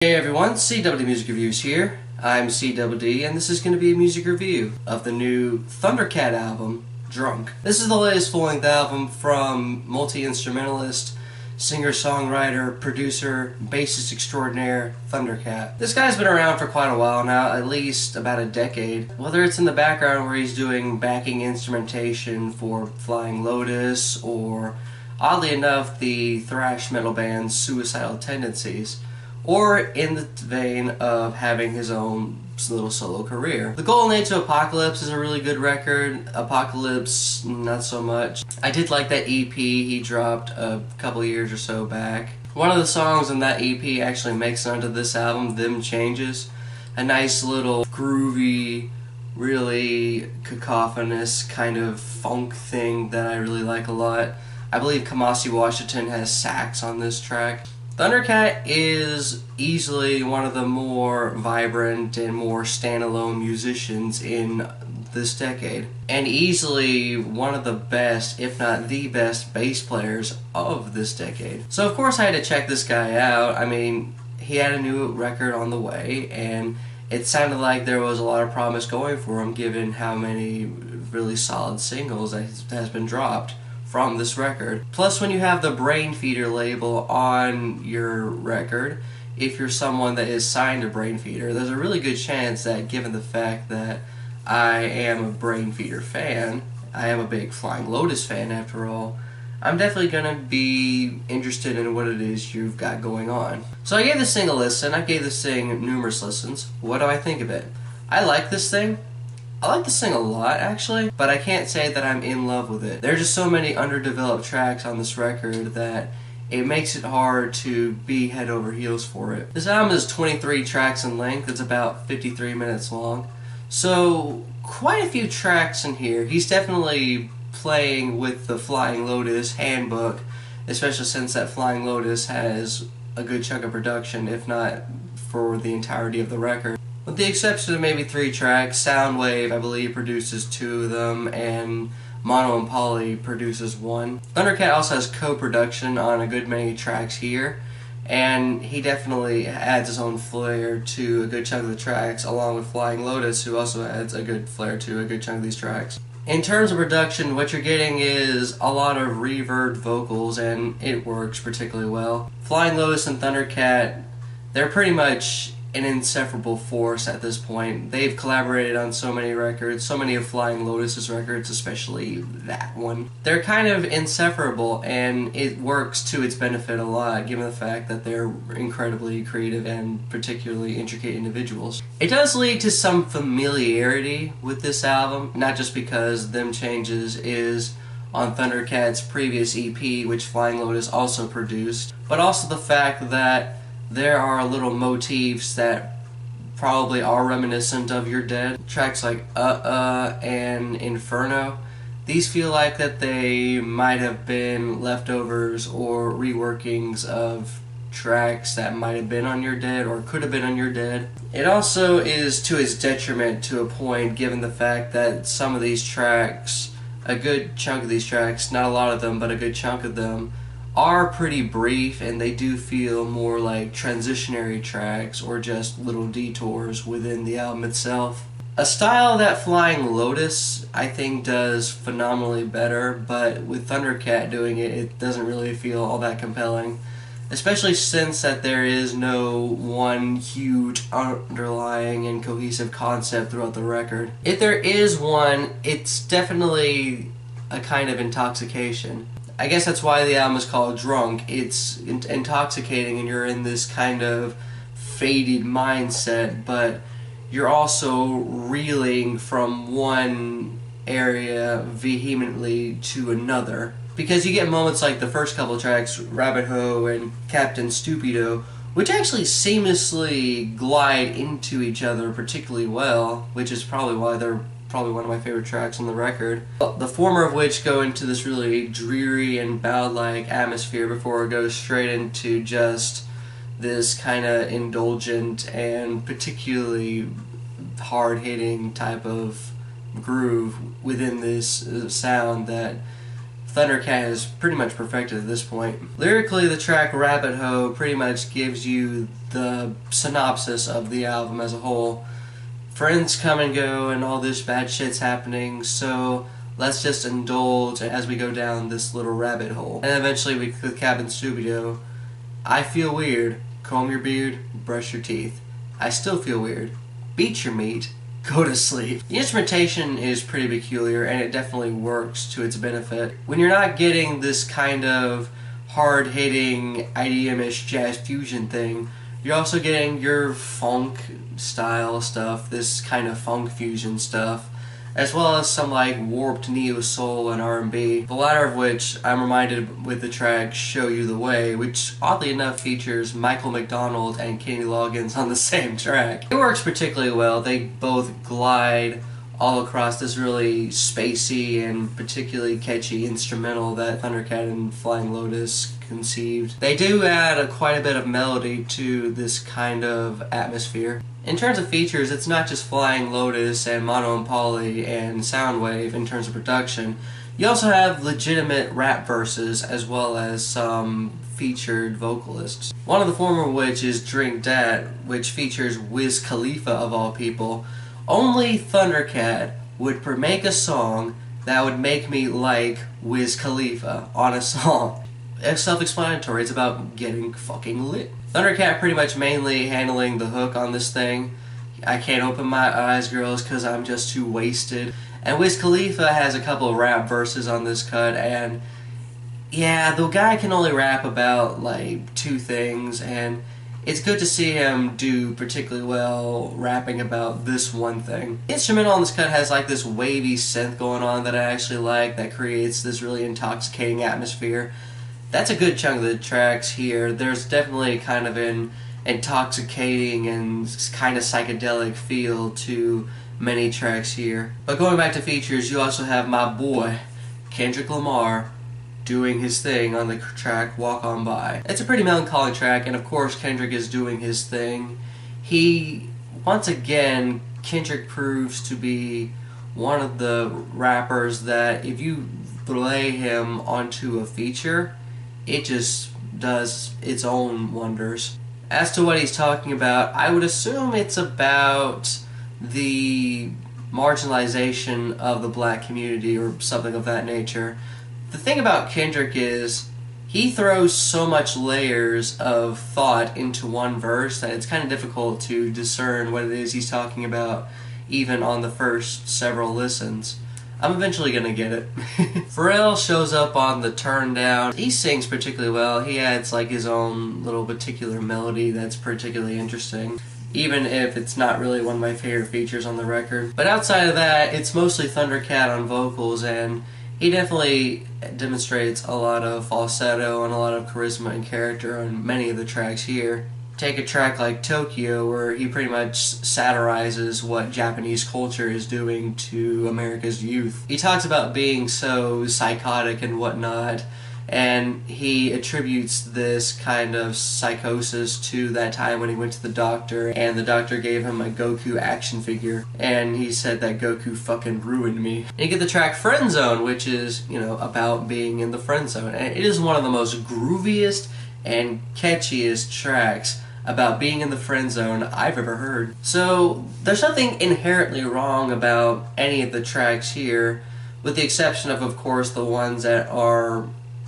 Hey everyone, CWD Music Reviews here. I'm CWD and this is going to be a music review of the new Thundercat album, Drunk. This is the latest full-length album from multi-instrumentalist, singer-songwriter, producer, bassist extraordinaire, Thundercat. This guy's been around for quite a while now, at least about a decade. Whether it's in the background where he's doing backing instrumentation for Flying Lotus or, oddly enough, the thrash metal band Suicidal Tendencies, or in the vein of having his own little solo career. The Golden Age of Apocalypse is a really good record. Apocalypse, not so much. I did like that EP he dropped a couple years or so back. One of the songs in that EP actually makes it onto this album, Them Changes. A nice little groovy, really cacophonous kind of funk thing that I really like a lot. I believe Kamasi Washington has sax on this track. Thundercat is easily one of the more vibrant and more standalone musicians in this decade, and easily one of the best, if not the best, bass players of this decade. So of course I had to check this guy out. I mean, he had a new record on the way, and it sounded like there was a lot of promise going for him given how many really solid singles that has been dropped from this record. Plus, when you have the Brain Feeder label on your record, if you're someone that is signed to Brain Feeder, there's a really good chance that, given the fact that I am a Brain Feeder fan, I am a big Flying Lotus fan after all, I'm definitely gonna be interested in what it is you've got going on. So I gave this thing a listen. I gave this thing numerous listens. What do I think of it? I like this thing. I like this thing a lot, actually, but I can't say that I'm in love with it. There are just so many underdeveloped tracks on this record that it makes it hard to be head over heels for it. This album is 23 tracks in length. It's about 53 minutes long. So, quite a few tracks in here. He's definitely playing with the Flying Lotus handbook, especially since that Flying Lotus has a good chunk of production, if not for the entirety of the record. With the exception of maybe 3 tracks, Soundwave, I believe, produces 2 of them, and Mono and Poly produces 1. Thundercat also has co-production on a good many tracks here, and he definitely adds his own flair to a good chunk of the tracks, along with Flying Lotus, who also adds a good flair to a good chunk of these tracks. In terms of production, what you're getting is a lot of reverb vocals, and it works particularly well. Flying Lotus and Thundercat, they're pretty much an inseparable force at this point. They've collaborated on so many records, so many of Flying Lotus's records, especially that one. They're kind of inseparable, and it works to its benefit a lot, given the fact that they're incredibly creative and particularly intricate individuals. It does lead to some familiarity with this album, not just because Them Changes is on Thundercat's previous EP, which Flying Lotus also produced, but also the fact that there are little motifs that probably are reminiscent of You're Dead. Tracks like and Inferno, these feel like that they might have been leftovers or reworkings of tracks that might have been on You're Dead or could have been on You're Dead. It also is to its detriment to a point, given the fact that some of these tracks, a good chunk of these tracks, not a lot of them, but a good chunk of them, are pretty brief, and they do feel more like transitionary tracks or just little detours within the album itself. A style that Flying Lotus, I think, does phenomenally better, but with Thundercat doing it, it doesn't really feel all that compelling, especially since that there is no one huge underlying and cohesive concept throughout the record. If there is one, it's definitely a kind of intoxication. I guess that's why the album is called Drunk. It's intoxicating and you're in this kind of faded mindset, but you're also reeling from one area vehemently to another. Because you get moments like the first couple of tracks, Rabbot and Captain Stupido, which actually seamlessly glide into each other particularly well, which is probably why they're probably one of my favorite tracks on the record. The former of which go into this really dreary and ballad-like atmosphere before it goes straight into just this kind of indulgent and particularly hard-hitting type of groove within this sound that Thundercat has pretty much perfected at this point. Lyrically, the track Rabbot pretty much gives you the synopsis of the album as a whole. Friends come and go and all this bad shit's happening, so let's just indulge as we go down this little rabbit hole. And eventually we click Cabin Stupido. I feel weird. Comb your beard, brush your teeth. I still feel weird. Beat your meat. Go to sleep. The instrumentation is pretty peculiar and it definitely works to its benefit. When you're not getting this kind of hard-hitting IDM-ish jazz fusion thing, you're also getting your funk style stuff, this kind of funk fusion stuff, as well as some like warped neo-soul and R&B, the latter of which I'm reminded with the track Show You the Way, which oddly enough features Michael McDonald and Kenny Loggins on the same track. It works particularly well. They both glide all across this really spacey and particularly catchy instrumental that Thundercat and Flying Lotus conceived. They do add quite a bit of melody to this kind of atmosphere. In terms of features, it's not just Flying Lotus and Mono and Poly and Soundwave in terms of production. You also have legitimate rap verses as well as some featured vocalists. One of the former of which is Drink Dat, which features Wiz Khalifa of all people. Only Thundercat would make a song that would make me like Wiz Khalifa on a song. It's self-explanatory, it's about getting fucking lit. Thundercat pretty much mainly handling the hook on this thing. I can't open my eyes, girls, cause I'm just too wasted. And Wiz Khalifa has a couple of rap verses on this cut, and yeah, the guy can only rap about like two things, and it's good to see him do particularly well rapping about this one thing. The instrumental on this cut has like this wavy synth going on that I actually like that creates this really intoxicating atmosphere. That's a good chunk of the tracks here. There's definitely kind of an intoxicating and kind of psychedelic feel to many tracks here. But going back to features, you also have my boy, Kendrick Lamar, doing his thing on the track Walk On By. It's a pretty melancholic track, and of course Kendrick is doing his thing. Once again, Kendrick proves to be one of the rappers that if you lay him onto a feature, it just does its own wonders. As to what he's talking about, I would assume it's about the marginalization of the black community or something of that nature. The thing about Kendrick is he throws so much layers of thought into one verse that it's kind of difficult to discern what it is he's talking about even on the first several listens. I'm eventually gonna get it. Pharrell shows up on the Turn Down. He sings particularly well. He adds like his own little particular melody that's particularly interesting, even if it's not really one of my favorite features on the record. But outside of that, it's mostly Thundercat on vocals, and he definitely demonstrates a lot of falsetto and a lot of charisma and character on many of the tracks here. Take a track like Tokyo, where he pretty much satirizes what Japanese culture is doing to America's youth. He talks about being so psychotic and whatnot, and he attributes this kind of psychosis to that time when he went to the doctor, and the doctor gave him a Goku action figure, and he said that Goku fucking ruined me. And you get the track Friend Zone, which is, about being in the friend zone, and it is one of the most grooviest and catchiest tracks about being in the friend zone I've ever heard. So there's nothing inherently wrong about any of the tracks here, with the exception of course, the ones that are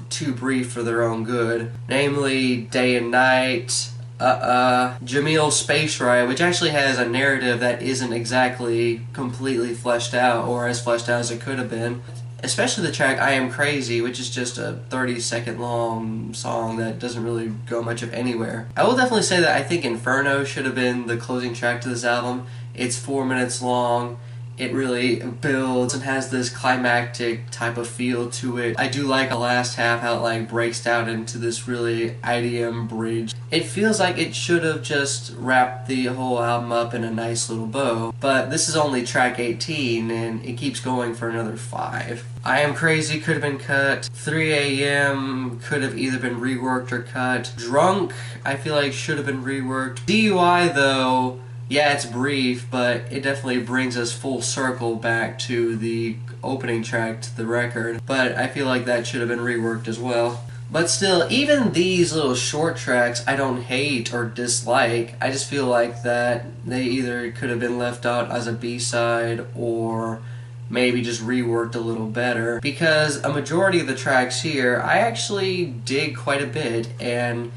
too brief for their own good. Namely, Day and Night, Jamil's Space Ride, which actually has a narrative that isn't exactly completely fleshed out, or as fleshed out as it could have been. Especially the track I Am Crazy, which is just a 30-second long song that doesn't really go much of anywhere. I will definitely say that I think Inferno should have been the closing track to this album. It's 4 minutes long. It really builds and has this climactic type of feel to it. I do like the last half, how it breaks down into this really IDM bridge. It feels like it should have just wrapped the whole album up in a nice little bow, but this is only track 18 and it keeps going for another 5. I Am Crazy could have been cut. 3 AM could have either been reworked or cut. Drunk, I feel like should have been reworked. DUI though, Yeah, it's brief, but it definitely brings us full circle back to the opening track to the record. But I feel like that should have been reworked as well. But still, even these little short tracks I don't hate or dislike. I just feel like that they either could have been left out as a B-side or maybe just reworked a little better. Because a majority of the tracks here I actually dig quite a bit, and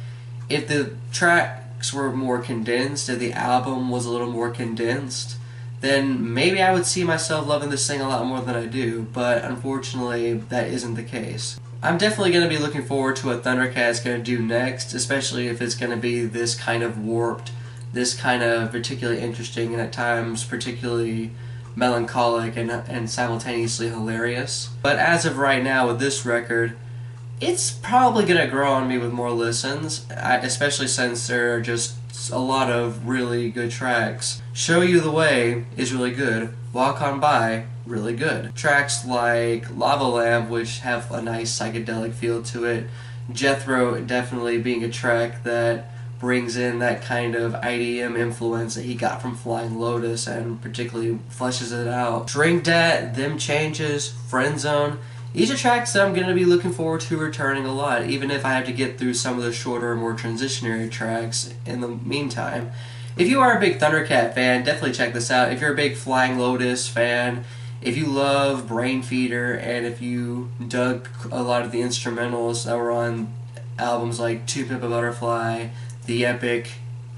if the tracks were more condensed, if the album was a little more condensed, then maybe I would see myself loving this thing a lot more than I do, but unfortunately that isn't the case. I'm definitely going to be looking forward to what Thundercat is going to do next, especially if it's going to be this kind of warped, this kind of particularly interesting, and at times particularly melancholic and simultaneously hilarious. But as of right now with this record, it's probably going to grow on me with more listens, especially since there are just a lot of really good tracks. Show You the Way is really good. Walk On By, really good. Tracks like Lava Lamp, which have a nice psychedelic feel to it. Jethro definitely being a track that brings in that kind of IDM influence that he got from Flying Lotus and particularly fleshes it out. Drink Dat, Them Changes, Friend Zone. These are tracks that I'm going to be looking forward to returning a lot, even if I have to get through some of the shorter, more transitionary tracks in the meantime. If you are a big Thundercat fan, definitely check this out. If you're a big Flying Lotus fan, if you love Brain Feeder, and if you dug a lot of the instrumentals that were on albums like To Pimp a Butterfly, The Epic,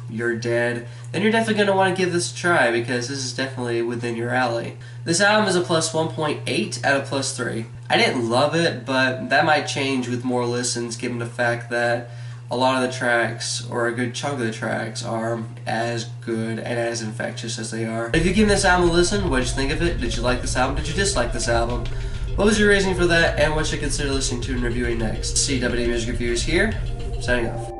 You're Dead, then you're definitely going to want to give this a try, because this is definitely within your alley. This album is a plus 1.8 out of plus 3. I didn't love it, but that might change with more listens, given the fact that a lot of the tracks, or a good chunk of the tracks, are as good and as infectious as they are. If you give this album a listen, what did you think of it? Did you like this album? Did you dislike this album? What was your reasoning for that, and what should you consider listening to and reviewing next? CWD Music Reviews here, signing off.